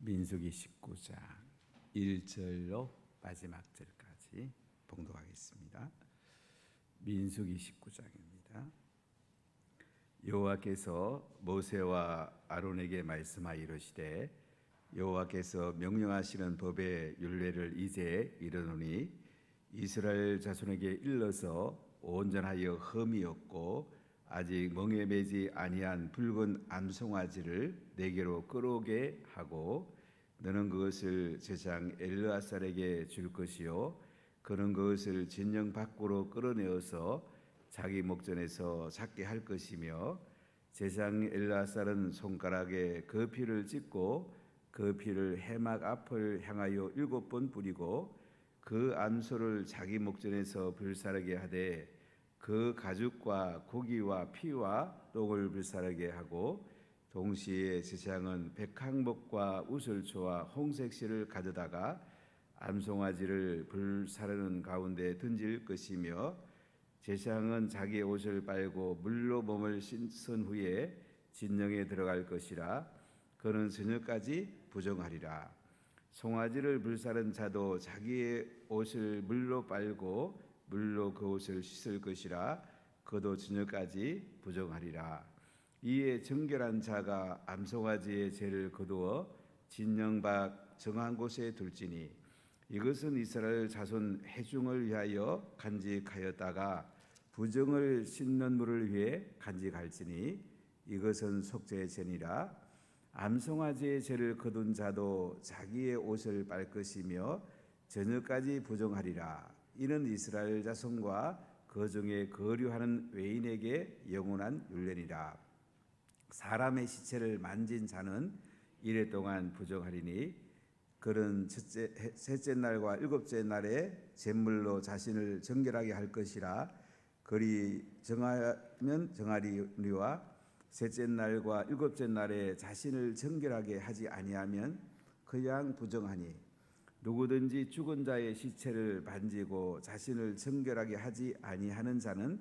민수기 19장 1절로 마지막 절까지 봉독하겠습니다. 민수기 19장입니다. 여호와께서 모세와 아론에게 말씀하여 이르시되 여호와께서 명령하시는 법의 율례를 이제 이르노니 이스라엘 자손에게 일러서 온전하여 흠이 없고 아직 멍에 매지 아니한 붉은 암송아지를 내게로 끌어오게 하고 너는 그것을 제사장 엘르아살에게 줄 것이요 그는 그것을 진영 밖으로 끌어내어서 자기 목전에서 잡게 할 것이며 제사장 엘르아살은 손가락에 그 피를 찍고 그 피를 해막 앞을 향하여 7번 뿌리고 그 암소를 자기 목전에서 불사르게 하되 그 가죽과 고기와 피와 똥을 불사르게 하고 동시에 제사장은 백항목과 우슬초와 홍색실을 가져다가 암송아지를 불사르는 가운데 던질 것이며 제사장은 자기의 옷을 빨고 물로 몸을 씻은 후에 진영에 들어갈 것이라 그는 저녁까지 부정하리라. 송아지를 불사른 자도 자기의 옷을 물로 빨고 물로 그 옷을 씻을 것이라 그도 저녁까지 부정하리라. 이에 정결한 자가 암송아지의 죄를 거두어 진영 밖 정한 곳에 둘지니 이것은 이스라엘 자손 회중을 위하여 간직하였다가 부정을 씻는 물을 위해 간직할지니 이것은 속죄의 죄니라. 암송아지의 죄를 거둔 자도 자기의 옷을 빨 것이며 저녁까지 부정하리라. 이는 이스라엘 자손과 그 중에 거류하는 외인에게 영원한 율례니라. 사람의 시체를 만진 자는 이래 동안 부정하리니 그는 셋째 날과 일곱째 날에 제물로 자신을 정결하게 할 것이라. 그리 정하면 정하리니와 셋째 날과 일곱째 날에 자신을 정결하게 하지 아니하면 그냥 부정하니 누구든지 죽은 자의 시체를 만지고 자신을 정결하게 하지 아니하는 자는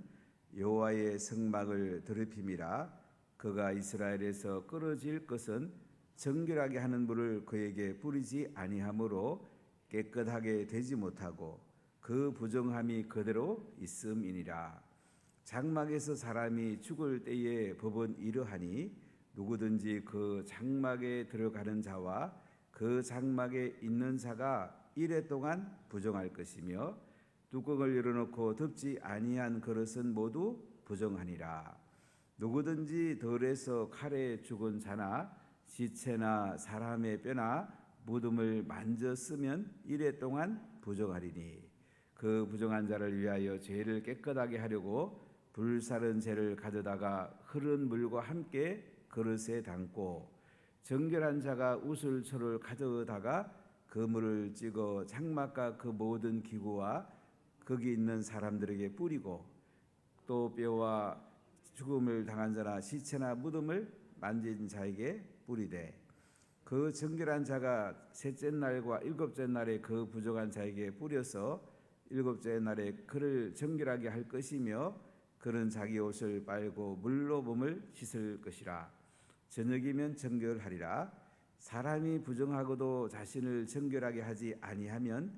여호와의 성막을 더럽힘이라. 그가 이스라엘에서 끊어질 것은 정결하게 하는 물을 그에게 뿌리지 아니하므로 깨끗하게 되지 못하고 그 부정함이 그대로 있음이니라. 장막에서 사람이 죽을 때의 법은 이러하니 누구든지 그 장막에 들어가는 자와 그 장막에 있는 자가 이래 동안 부정할 것이며 뚜껑을 열어놓고 덮지 아니한 그릇은 모두 부정하니라. 누구든지 들에서 칼에 죽은 자나 시체나 사람의 뼈나 무덤을 만졌으면 이래 동안 부정하리니 그 부정한 자를 위하여 죄를 깨끗하게 하려고 불사른 재를 가져다가 흐른 물과 함께 그릇에 담고 정결한 자가 우슬초를 가져다가 그 물을 찍어 장막과 그 모든 기구와 거기 있는 사람들에게 뿌리고 또 뼈와 죽음을 당한 자나 시체나 무덤을 만진 자에게 뿌리되 그 정결한 자가 셋째 날과 일곱째 날에 그 부정한 자에게 뿌려서 일곱째 날에 그를 정결하게 할 것이며 그는 자기 옷을 빨고 물로 몸을 씻을 것이라. 저녁이면 정결하리라. 사람이 부정하고도 자신을 정결하게 하지 아니하면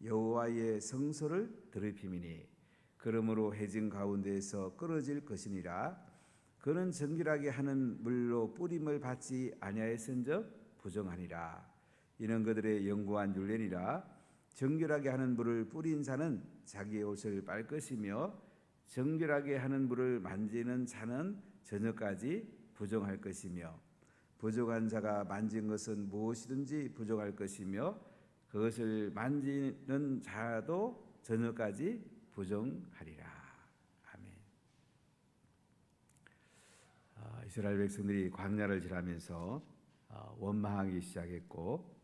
여호와의 성소를 더럽힘이니 그러므로 회중 가운데에서 끊어질 것이니라. 그는 정결하게 하는 물로 뿌림을 받지 아니하였은즉 부정하니라. 이는 그들의 영구한 율례니라. 정결하게 하는 물을 뿌린 자는 자기의 옷을 빨 것이며 정결하게 하는 물을 만지는 자는 저녁까지 부정할 것이며 부정한 자가 만진 것은 무엇이든지 부정할 것이며 그것을 만지는 자도 저녁까지 부정하리라. 아멘. 이스라엘 백성들이 광야를 지나면서 원망하기 시작했고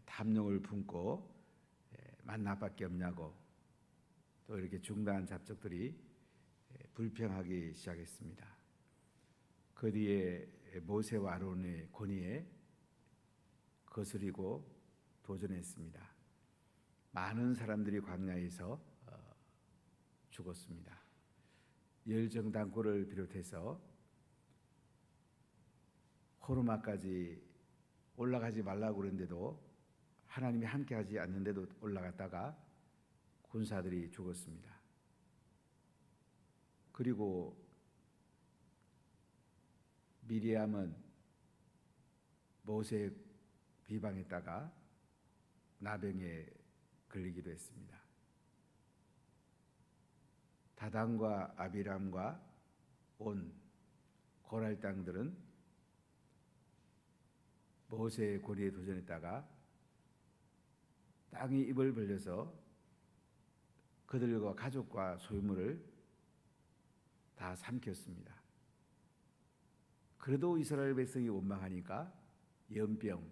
탐욕을 품고 만나밖에 없냐고 또 이렇게 중다한 잡족들이 불평하기 시작했습니다. 그 뒤에 모세와 아론의 권위에 거스리고 도전했습니다. 많은 사람들이 광야에서 죽었습니다. 열정당골을 비롯해서 호르마까지 올라가지 말라고 그랬는데도 하나님이 함께하지 않는데도 올라갔다가 군사들이 죽었습니다. 그리고 미리암은 모세의 비방했다가 나병에 걸리기도 했습니다. 다단과 아비람과 온 고랄 땅들은 모세의 고리에 도전했다가 땅이 입을 벌려서 그들과 가족과 소유물을 다 삼켰습니다. 그래도 이스라엘 백성이 원망하니까 연병,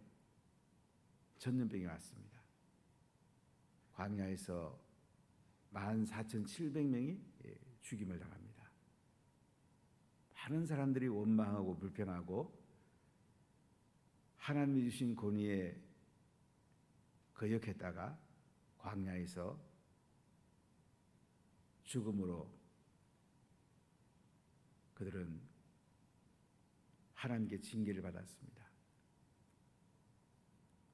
전염병이 왔습니다. 광야에서 14,700명이 죽임을 당합니다. 많은 사람들이 원망하고 불평하고 하나님이 주신 권위에 거역했다가 광야에서 죽음으로 그들은 하나님께 징계를 받았습니다.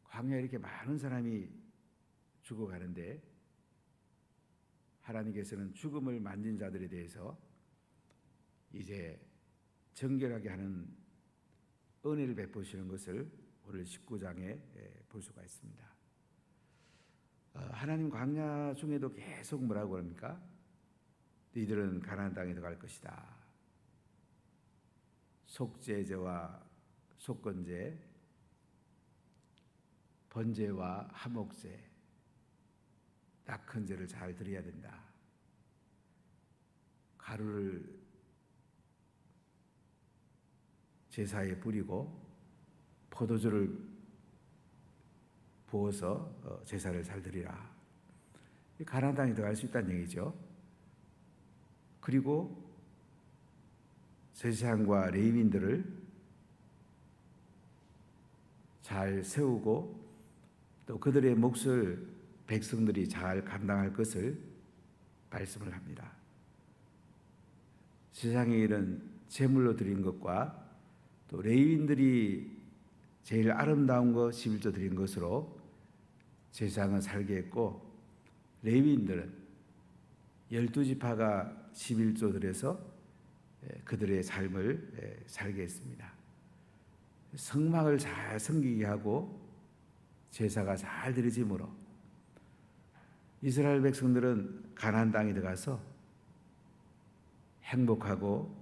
광야에 이렇게 많은 사람이 죽어가는데 하나님께서는 죽음을 만진 자들에 대해서 이제 정결하게 하는 은혜를 베푸시는 것을 오늘 19장에 볼 수가 있습니다. 하나님 광야 중에도 계속 뭐라고 합니까? 너희들은 가나안 땅에 들어갈 것이다. 속죄제와 속건제, 번제와 화목제, 낙헌제를 잘 드려야 된다. 가루를 제사에 뿌리고 포도주를 부어서 제사를 잘 드리라. 가나안 땅에 들어갈 수 있다는 얘기죠. 그리고 제사장과 레위인들을 잘 세우고 또 그들의 몫을 백성들이 잘 감당할 것을 말씀을 합니다. 제사장의 일은 제물로 드린 것과 또 레위인들이 제일 아름다운 것 11조 드린 것으로 제사장은 살게 했고 레위인들은 12지파가 11조 드려서 그들의 삶을 살게 했습니다. 성막을 잘 섬기게 하고 제사가 잘 드려짐으로 이스라엘 백성들은 가나안 땅에 들어가서 행복하고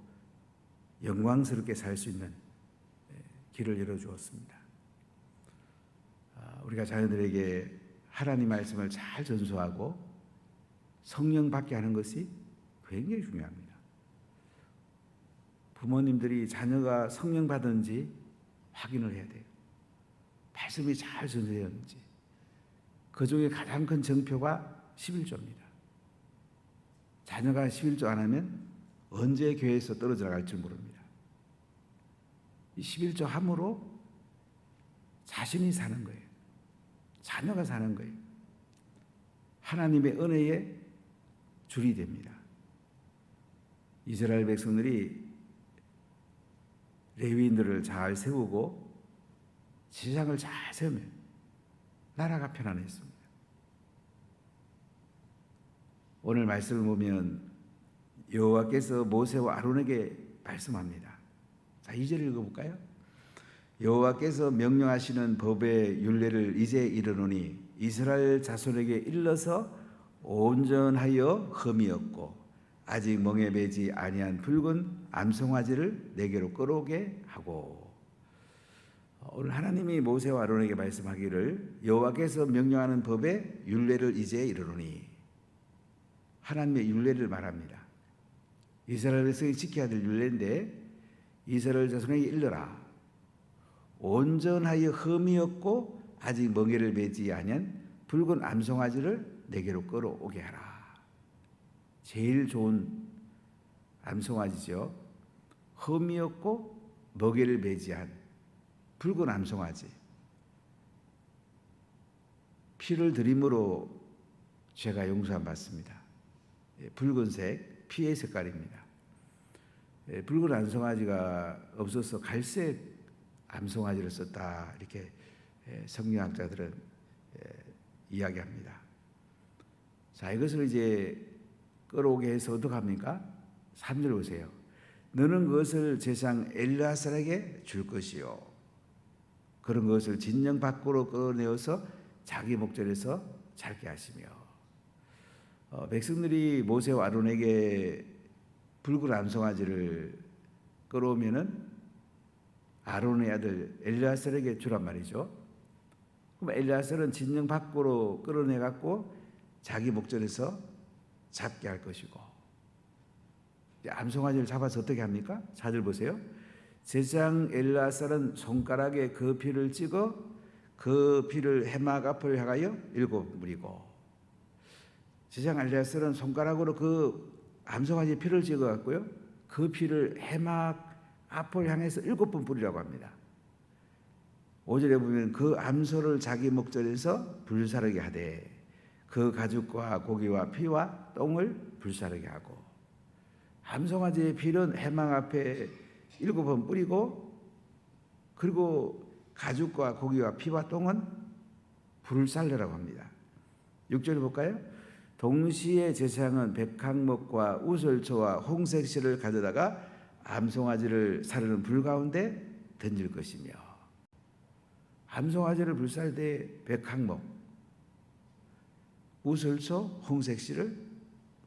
영광스럽게 살 수 있는 길을 열어주었습니다. 우리가 자녀들에게 하나님 말씀을 잘 전수하고 성령 받게 하는 것이 굉장히 중요합니다. 부모님들이 자녀가 성령 받은지 확인을 해야 돼요. 말씀이 잘 전수되었는지. 그 중에 가장 큰 정표가 11조입니다. 자녀가 11조 안 하면 언제 교회에서 떨어져 나갈지 모릅니다. 이 11조 함으로 자신이 사는 거예요. 자녀가 사는 거예요. 하나님의 은혜에 줄이 됩니다. 이스라엘 백성들이 레위인들을 잘 세우고 제사장을 잘 세우면 나라가 편안했습니다. 오늘 말씀을 보면 여호와께서 모세와 아론에게 말씀합니다. 자, 2절 읽어볼까요? 여호와께서 명령하시는 법의 율례를 이제 이르노니 이스라엘 자손에게 일러서 온전하여 흠이 없고 아직 멍에 매지 아니한 붉은 암송아지를 내게로 끌어오게 하고. 오늘 하나님이 모세와 아론에게 말씀하기를 여호와께서 명령하는 법의 율례를 이제 이르노니, 하나님의 율례를 말합니다. 이스라엘 백성이 지켜야 될 율례인데 이스라엘 자손에게 일러라. 온전하여 흠이 없고 아직 멍에를 매지 아니한 붉은 암송아지를 내게로 끌어오게 하라. 제일 좋은 암송아지죠. 흠이 없고 먹이를 매지 않은 붉은 암송아지. 피를 들임으로 죄가 용서함 받습니다. 붉은색 피의 색깔입니다. 붉은 암송아지가 없어서 갈색 암송아지를 썼다 이렇게 성경학자들은 이야기합니다. 자, 이것을 이제 끌어오게 해서 어떡합니까? 3절 보세요. 너는 그것을 제사장 엘르아살에게 줄 것이요 그런 것을 진영 밖으로 끌어내어서 자기 목전에서 자게 하시며. 백성들이 모세와 아론에게 붉은 암송아지를 끌어오면은 아론의 아들 엘르아살에게 주란 말이죠. 그럼 엘르아살은 진영 밖으로 끌어내 갖고 자기 목전에서 잡게 할 것이고, 암송아지를 잡아서 어떻게 합니까? 4절 보세요. 제사장 엘르아살은 손가락에 그 피를 찍어 그 피를 해막 앞을 향하여 7무리고. 제사장 엘르아살은 손가락으로 그 암송아지 피를 찍어 갖고요, 그 피를 해막 앞을 향해서 7번 뿌리라고 합니다. 5절에 보면 그 암소를 자기 목전에서 불사르게 하되 그 가죽과 고기와 피와 똥을 불사르게 하고. 암송아지의 피는 해막 앞에 7번 뿌리고, 그리고 가죽과 고기와 피와 똥은 불살르라고 합니다. 6절 볼까요? 동시에 제사장은 백항목과 우설초와 홍색실을 가져다가 암송아지를 사르는 불 가운데 던질 것이며. 암송아지를 불살 때 백항목, 우설초, 홍색실을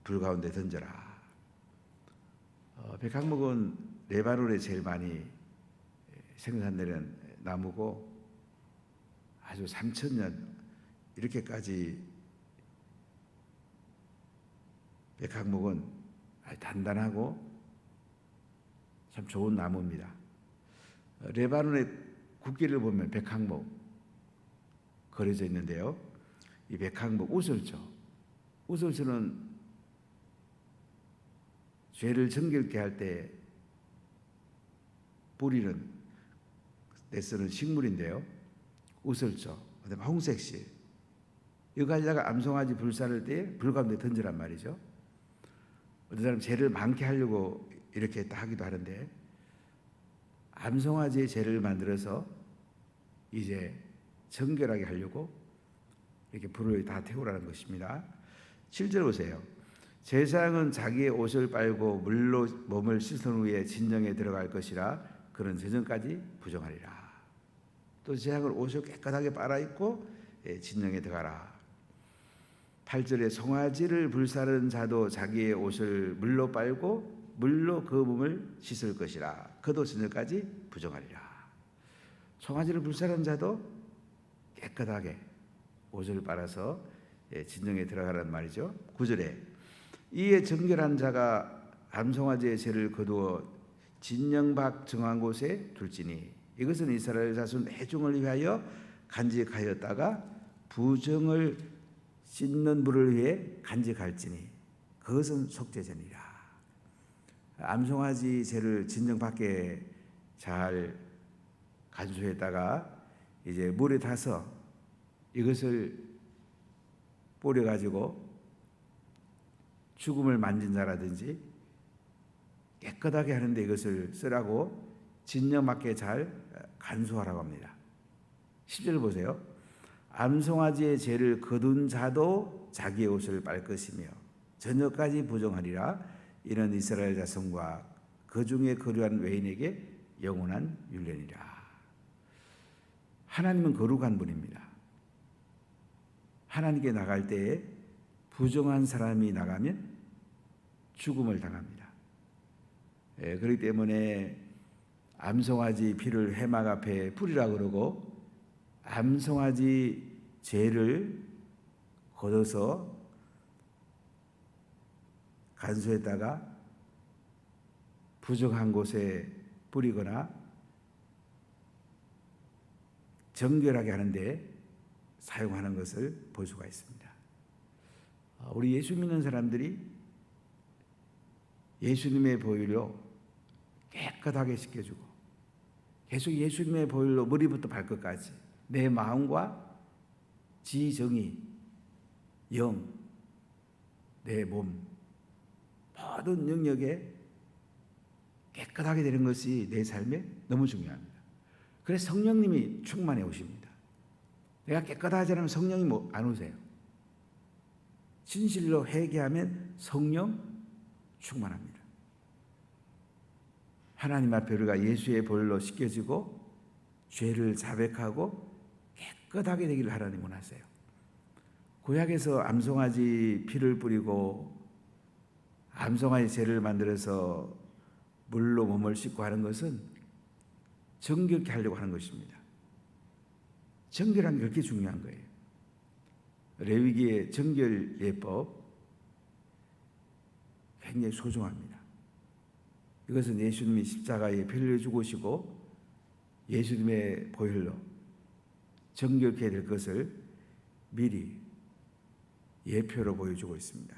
불 가운데 던져라. 백항목은 레바논에 제일 많이 생산되는 나무고 아주 3,000년 이렇게까지 백항목은 아주 단단하고 참 좋은 나무입니다. 레바논의 국기를 보면 백항목 그려져 있는데요. 이 백항목 우설초는 죄를 정결케 할 때 뿌리는 때 쓰는 식물인데요. 우설초, 그다음에 홍색실, 이거 가지다가 암송아지 불살을 때 불 가운데 던지란 말이죠. 어떤 사람 죄를 많게 하려고 이렇게 하기도 하는데, 암송아지의 죄를 만들어서 이제 정결하게 하려고 이렇게 불을 다 태우라는 것입니다. 7절 보세요. 제사장은 자기의 옷을 빨고 물로 몸을 씻은 후에 진정에 들어갈 것이라 그는 저녁까지 부정하리라. 또 제사장은 옷을 깨끗하게 빨아입고 진정에 들어가라. 8절에 송아지를 불사른 자도 자기의 옷을 물로 빨고 물로 그 몸을 씻을 것이라 그도 저녁까지 부정하리라. 송아지를 불사른 자도 깨끗하게 옷을 빨아서 진정에 들어가란 말이죠. 9절에 이에 정결한 자가 암송아지의 죄를 거두어 진영 밖 정한 곳에 둘지니 이것은 이스라엘 자손 회중을 위하여 간직하였다가 부정을 씻는 물을 위해 간직할지니 그것은 속죄제니라. 암송아지 죄를 진정 밖에 잘 간수했다가 이제 물에 타서 이것을 뿌려 가지고 죽음을 만진 자라든지 깨끗하게 하는데 이것을 쓰라고 진영 밖에 잘 간수하라고 합니다. 10절 보세요. 암송아지의 죄를 거둔 자도 자기의 옷을 빨 것이며 저녁까지 부정하리라. 이는 이스라엘 자손과 그 중에 거류한 외인에게 영원한 율례니라. 하나님은 거룩한 분입니다. 하나님께 나갈 때에 부정한 사람이 나가면 죽음을 당합니다. 그렇기 때문에 암송아지 피를 회막 앞에 뿌리라 그러고 암송아지 죄를 걷어서 간수했다가 부정한 곳에 뿌리거나 정결하게 하는데 사용하는 것을 볼 수가 있습니다. 우리 예수 믿는 사람들이 예수님의 보혈로 깨끗하게 씻겨주고 계속 예수님의 보혈로 머리부터 발끝까지 내 마음과 지정이, 영, 내 몸 모든 영역에 깨끗하게 되는 것이 내 삶에 너무 중요합니다. 그래서 성령님이 충만해 오십니다. 내가 깨끗하지 않으면 성령이 안 오세요. 진실로 회개하면 성령 충만합니다. 하나님 앞에 우리가 예수의 보혈로 씻겨지고 죄를 자백하고 깨끗하게 되기를 하나님 원하세요. 구약에서 암송아지 피를 뿌리고 암송아지 죄를 만들어서 물로 몸을 씻고 하는 것은 정결케 하려고 하는 것입니다. 정결한 게 그렇게 중요한 거예요. 레위기의 정결 예법 굉장히 소중합니다. 이것은 예수님이 십자가에 피를 흘려 죽으시고 예수님의 보혈로 정결케 될 것을 미리 예표로 보여주고 있습니다.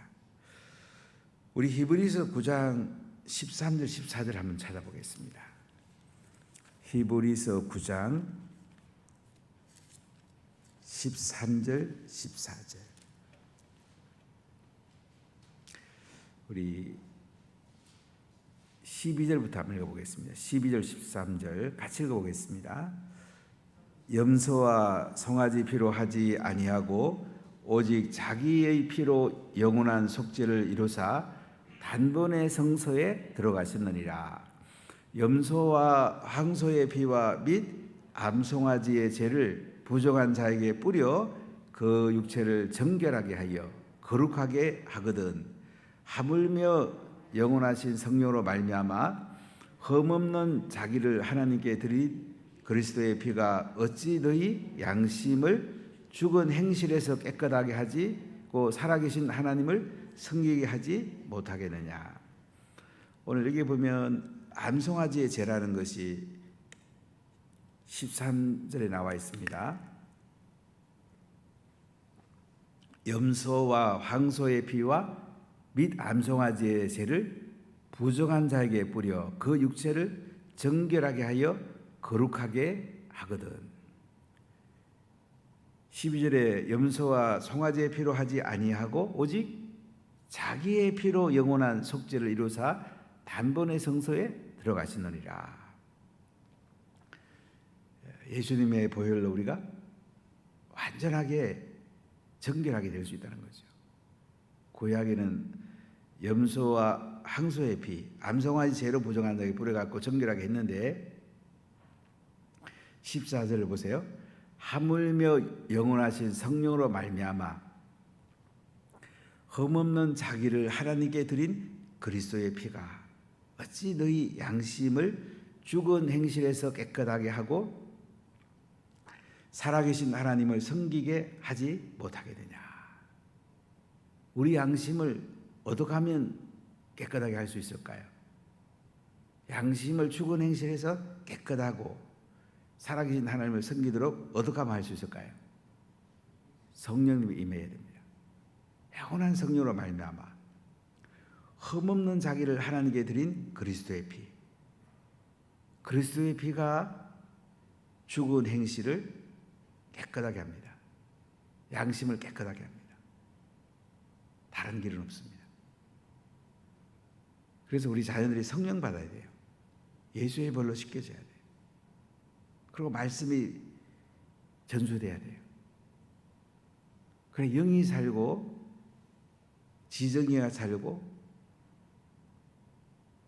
우리 히브리서 9장 13절 14절 한번 찾아보겠습니다. 히브리서 9장 13절 14절. 우리 12절부터 한번 읽어보겠습니다. 12절 13절 같이 읽어보겠습니다. 염소와 송아지 피로 하지 아니하고 오직 자기의 피로 영원한 속죄를 이루사 단번에 성소에 들어가셨느니라. 염소와 황소의 피와 및 암송아지의 죄를 부정한 자에게 뿌려 그 육체를 정결하게 하여 거룩하게 하거든 하물며 영원하신 성령으로 말미암아 흠없는 자기를 하나님께 드린 그리스도의 피가 어찌 너희 양심을 죽은 행실에서 깨끗하게 하지고 살아계신 하나님을 섬기게 하지 못하겠느냐. 오늘 여기 보면 암송아지의 죄라는 것이 13절에 나와 있습니다. 염소와 황소의 피와 및 암송아지의 죄를 부정한 자에게 뿌려 그 육체를 정결하게 하여 거룩하게 하거든. 12절에 염소와 송아지의 피로 하지 아니하고 오직 자기의 피로 영원한 속죄를 이루사 단번에 성소에 들어가시느니라. 예수님의 보혈로 우리가 완전하게 정결하게 될 수 있다는 거죠. 구약에는 염소와 황소의 피, 암송아지 죄로 부정한 자에게 뿌려갖고 정결하게 했는데 14절을 보세요. 하물며 영원하신 성령으로 말미암아 흠없는 자기를 하나님께 드린 그리스도의 피가 어찌 너희 양심을 죽은 행실에서 깨끗하게 하고 살아계신 하나님을 섬기게 하지 못하게 되냐. 우리 양심을 어떻게 하면 깨끗하게 할 수 있을까요? 양심을 죽은 행실에서 깨끗하고 살아계신 하나님을 섬기도록 어떻게 하면 할 수 있을까요? 성령님이 임해야 됩니다. 영원한 성령으로 말미암아 흠없는 자기를 하나님께 드린 그리스도의 피, 그리스도의 피가 죽은 행실을 깨끗하게 합니다. 양심을 깨끗하게 합니다. 다른 길은 없습니다. 그래서 우리 자녀들이 성령 받아야 돼요. 예수의 벌로 씻겨져야 돼요. 그리고 말씀이 전수돼야 돼요. 그래 영이 살고 지정이가 살고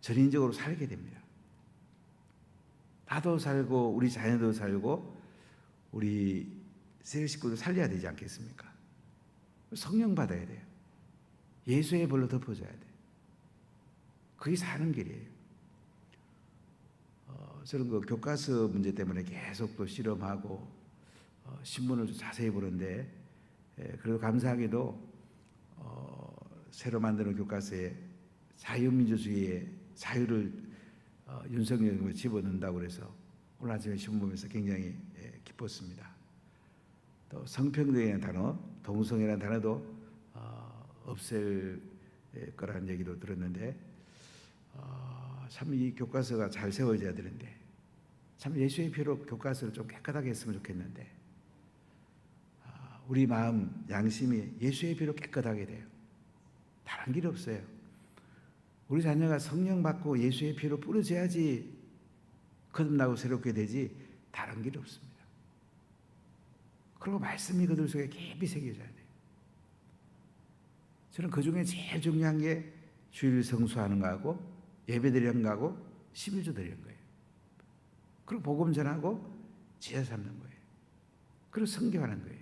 전인적으로 살게 됩니다. 나도 살고 우리 자녀도 살고 우리 세 식구도 살려야 되지 않겠습니까? 성령 받아야 돼요. 예수의 벌로 덮어줘야 돼요. 그게 사는 길이에요. 저는 그 교과서 문제 때문에 계속 또 실험하고 신문을 좀 자세히 보는데 그래도 감사하게도 새로 만드는 교과서에 자유민주주의의 자유를 윤석열이 집어넣는다고 그래서 오늘 아침에 신문 보면서 굉장히 기뻤습니다. 또 성평등이라는 단어, 동성애라는 단어도 없앨 거라는 얘기도 들었는데 참 이 교과서가 잘 세워져야 되는데 참 예수의 피로 교과서를 좀 깨끗하게 했으면 좋겠는데 우리 마음, 양심이 예수의 피로 깨끗하게 돼요. 다른 길이 없어요. 우리 자녀가 성령 받고 예수의 피로 뿌려져야지 거듭나고 새롭게 되지 다른 길이 없습니다. 그리고 말씀이 그들 속에 깊이 새겨져야 돼요. 저는 그 중에 제일 중요한 게 주일 성수하는 거하고 예배드리는 거하고 11조 드리는 거예요. 그리고 복음 전하고 제사 삼는 거예요. 그리고 선교하는 거예요.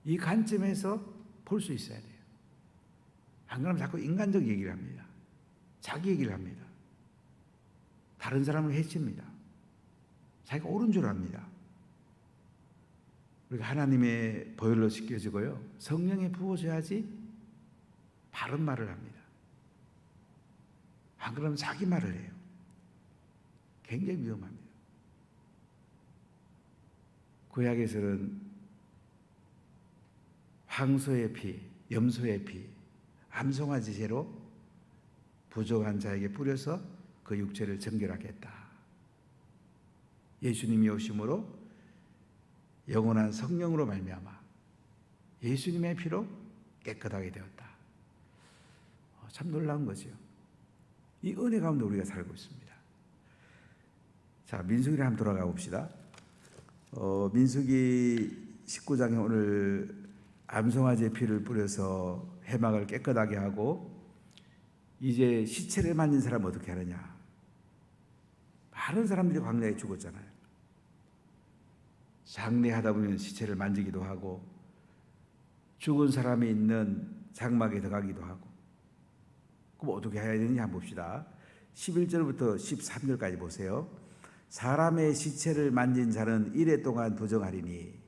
이 관점에서 볼 수 있어야 돼요. 안 그러면 자꾸 인간적 얘기를 합니다. 자기 얘기를 합니다. 다른 사람을 해칩니다. 자기가 옳은 줄 압니다. 우리가 하나님의 보혈로 씻겨지고요, 성령에 부어져야지 바른 말을 합니다. 안 그러면 자기 말을 해요. 굉장히 위험합니다. 구약에서는 황소의 피, 염소의 피, 암송아지 제로 부족한 자에게 뿌려서 그 육체를 정결하게 했다. 예수님이 오심으로 영원한 성령으로 말미암아 예수님의 피로 깨끗하게 되었다. 참 놀라운 거죠. 이 은혜 가운데 우리가 살고 있습니다. 자, 민수기를 한번 돌아가 봅시다. 민수기 19장에 오늘 암송아지의 피를 뿌려서 회막을 깨끗하게 하고 이제 시체를 만진 사람은 어떻게 하느냐. 많은 사람들이 광야에 죽었잖아요. 장례하다 보면 시체를 만지기도 하고 죽은 사람이 있는 장막에 들어가기도 하고. 그럼 어떻게 해야 되는지 한번 봅시다. 11절부터 13절까지 보세요. 사람의 시체를 만진 자는 이레 동안 부정하리니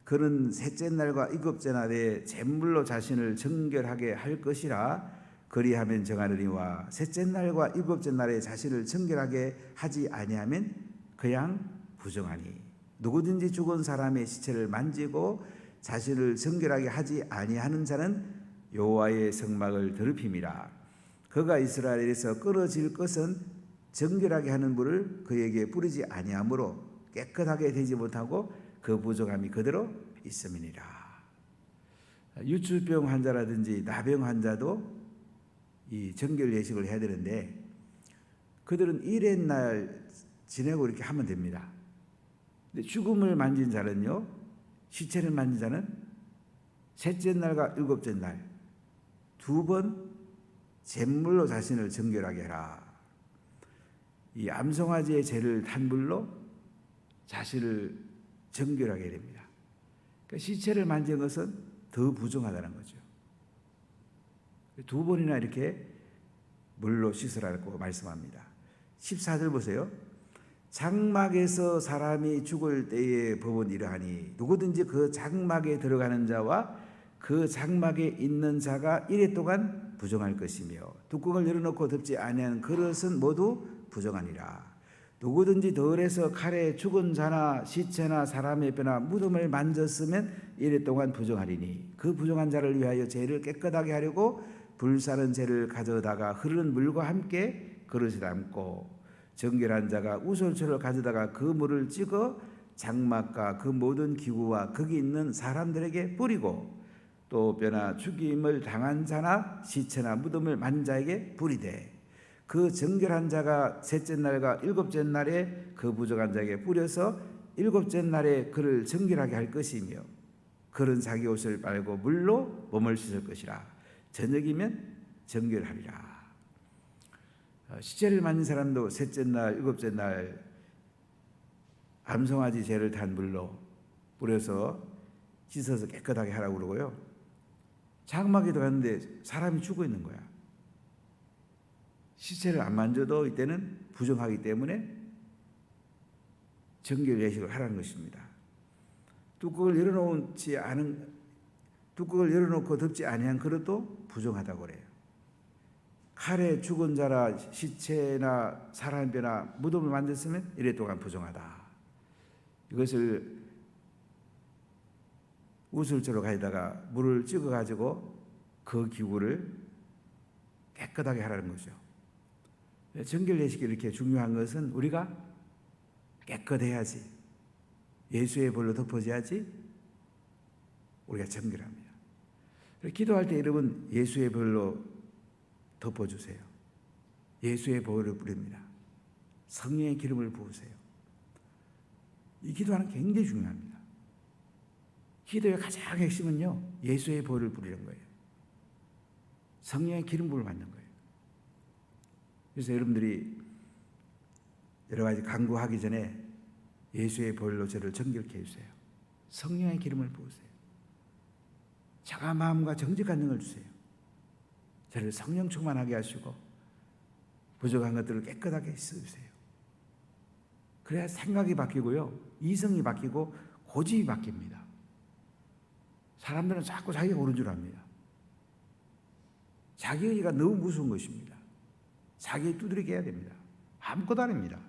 그는 셋째 날과 일곱째 날에 잿물로 자신을 정결하게 할 것이라. 그리하면 정하느니와 셋째 날과 일곱째 날에 자신을 정결하게 하지 아니하면 그냥 부정하니. 누구든지 죽은 사람의 시체를 만지고 자신을 정결하게 하지 아니하는 자는 여호와의 성막을 더럽힘이라. 그가 이스라엘에서 끊어질 것은 정결하게 하는 불을 그에게 뿌리지 아니하므로 깨끗하게 되지 못하고 그 부정함이 그대로 있음이니라. 유출병 환자라든지 나병 환자도 이 정결 예식을 해야 되는데 그들은 일의 날 지내고 이렇게 하면 됩니다. 근데 죽음을 만진 자는요, 시체를 만진 자는 셋째 날과 일곱째 날 두 번 잿물로 자신을 정결하게 해라. 이 암송아지의 죄를 탄 불로 자신을 정결하게 됩니다. 그러니까 시체를 만진 것은 더 부정하다는 거죠. 두 번이나 이렇게 물로 씻으라고 말씀합니다. 14절 보세요. 장막에서 사람이 죽을 때의 법은 이러하니 누구든지 그 장막에 들어가는 자와 그 장막에 있는 자가 이래 동안 부정할 것이며 뚜껑을 열어놓고 덮지 아니하는 그릇은 모두 부정하니라. 누구든지 덜에서 칼에 죽은 자나 시체나 사람의 뼈나 무덤을 만졌으면 이래 동안 부정하리니 그 부정한 자를 위하여 죄를 깨끗하게 하려고 불사른 재를 가져다가 흐르는 물과 함께 그릇에 담고 정결한 자가 우솔초를 가져다가 그 물을 찍어 장막과 그 모든 기구와 거기 있는 사람들에게 뿌리고 또 뼈나 죽임을 당한 자나 시체나 무덤을 만진 자에게 뿌리되 그 정결한 자가 셋째 날과 일곱째 날에 그 부정한 자에게 뿌려서 일곱째 날에 그를 정결하게 할 것이며 그는 자기 옷을 빨고 물로 몸을 씻을 것이라. 저녁이면 정결하리라. 시체를 만진 사람도 셋째 날, 일곱째 날 암송아지 죄를 탄 물로 뿌려서 씻어서 깨끗하게 하라고 그러고요. 장막에 들어갔는데 사람이 죽어 있는 거야. 시체를 안 만져도 이때는 부정하기 때문에 정결 예식을 하라는 것입니다. 뚜껑을 열어놓고 덮지 아니한 그릇도 부정하다고 그래요. 칼에 죽은 자나 시체나 사람의 뼈나 무덤을 만졌으면 이래 동안 부정하다. 이것을 우슬초로 가져다가 물을 찍어가지고 그 기구를 깨끗하게 하라는 거죠. 정결 예식이 이렇게 중요한 것은 우리가 깨끗해야지, 예수의 볼로 덮어져야지 우리가 정결합니다. 기도할 때 여러분 예수의 볼로 덮어주세요. 예수의 볼을 뿌립니다. 성령의 기름을 부으세요. 이 기도하는 게 굉장히 중요합니다. 기도의 가장 핵심은요, 예수의 보혈을 뿌리는 거예요. 성령의 기름 부음을 받는 거예요. 그래서 여러분들이 여러 가지 간구하기 전에 예수의 보혈로 저를 정결케 해주세요. 성령의 기름을 부으세요. 차가운 마음과 정직한 능을 주세요. 저를 성령 충만하게 하시고 부족한 것들을 깨끗하게 씻어주세요. 그래야 생각이 바뀌고요, 이성이 바뀌고 고집이 바뀝니다. 사람들은 자꾸 자기가 옳은 줄 압니다. 자기 의가 너무 무서운 것입니다. 자기 두드리게 해야 됩니다. 아무것도 아닙니다.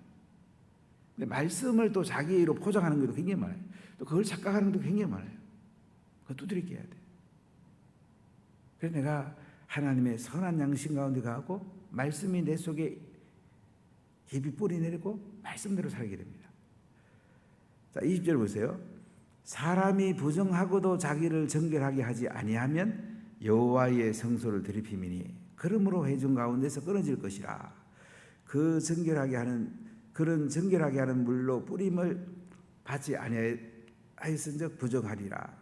근데 말씀을 또 자기 의로 포장하는 것도 굉장히 많아요. 또 그걸 착각하는 것도 굉장히 많아요. 그거 두드리게 해야 돼. 그래서 내가 하나님의 선한 양심 가운데 가고 말씀이 내 속에 깊이 뿌리 내리고 말씀대로 살게 됩니다. 자, 20절 보세요. 사람이 부정하고도 자기를 정결하게 하지 아니하면 여호와의 성소를 더럽힘이니 그러므로 회중 가운데서 끊어질 것이라. 그런 정결하게 하는 물로 뿌림을 받지 아니하였은즉 부정하리라.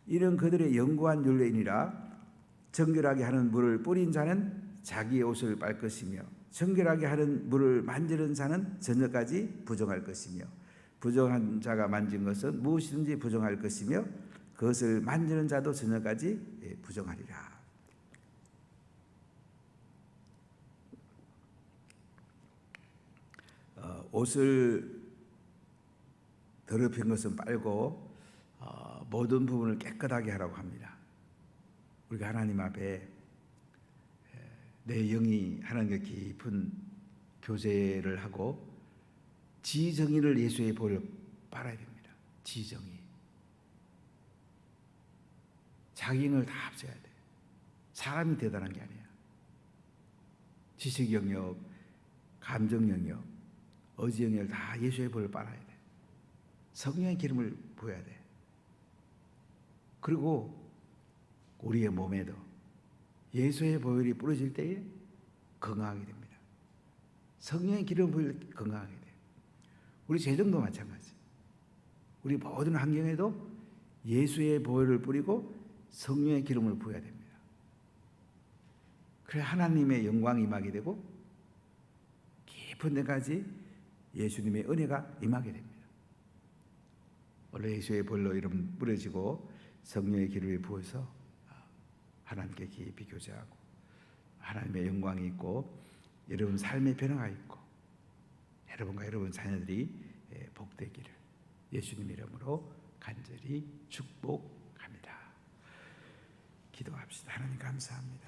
이는 그들의 영구한 율례이니라. 정결하게 하는 물을 뿌린 자는 자기의 옷을 빨 것이며 정결하게 하는 물을 만지는 자는 저녁까지 부정할 것이며 부정한 자가 만진 것은 무엇이든지 부정할 것이며 그것을 만지는 자도 저녁까지 부정하리라. 옷을 더럽힌 것은 빨고 모든 부분을 깨끗하게 하라고 합니다. 우리가 하나님 앞에 내 영이 하나님과 깊은 교제를 하고 지정의를 예수의 보혈로 빨아야 됩니다. 지정의. 자기 영을 다 합쳐야 돼. 사람이 대단한 게 아니야. 지식 영역, 감정 영역, 의지 영역을 다 예수의 보혈로 빨아야 돼. 성령의 기름을 부어야 돼. 그리고 우리의 몸에도 예수의 보혈이 뿌려질 때에 건강하게 됩니다. 성령의 기름을 부을 건강하게 돼요. 우리 재정도 마찬가지. 우리 모든 환경에도 예수의 보혈을 뿌리고 성령의 기름을 부어야 됩니다. 그래 하나님의 영광이 임하게 되고 깊은 데까지 예수님의 은혜가 임하게 됩니다. 원래 예수의 보혈로 이름 뿌려지고 성령의 기름을 부어서 하나님께 깊이 교제하고 하나님의 영광이 있고 여러분 삶의 변화가 있고 여러분과 여러분 자녀들이 복되기를 예수님 이름으로 간절히 축복합니다. 기도합시다. 하나님 감사합니다.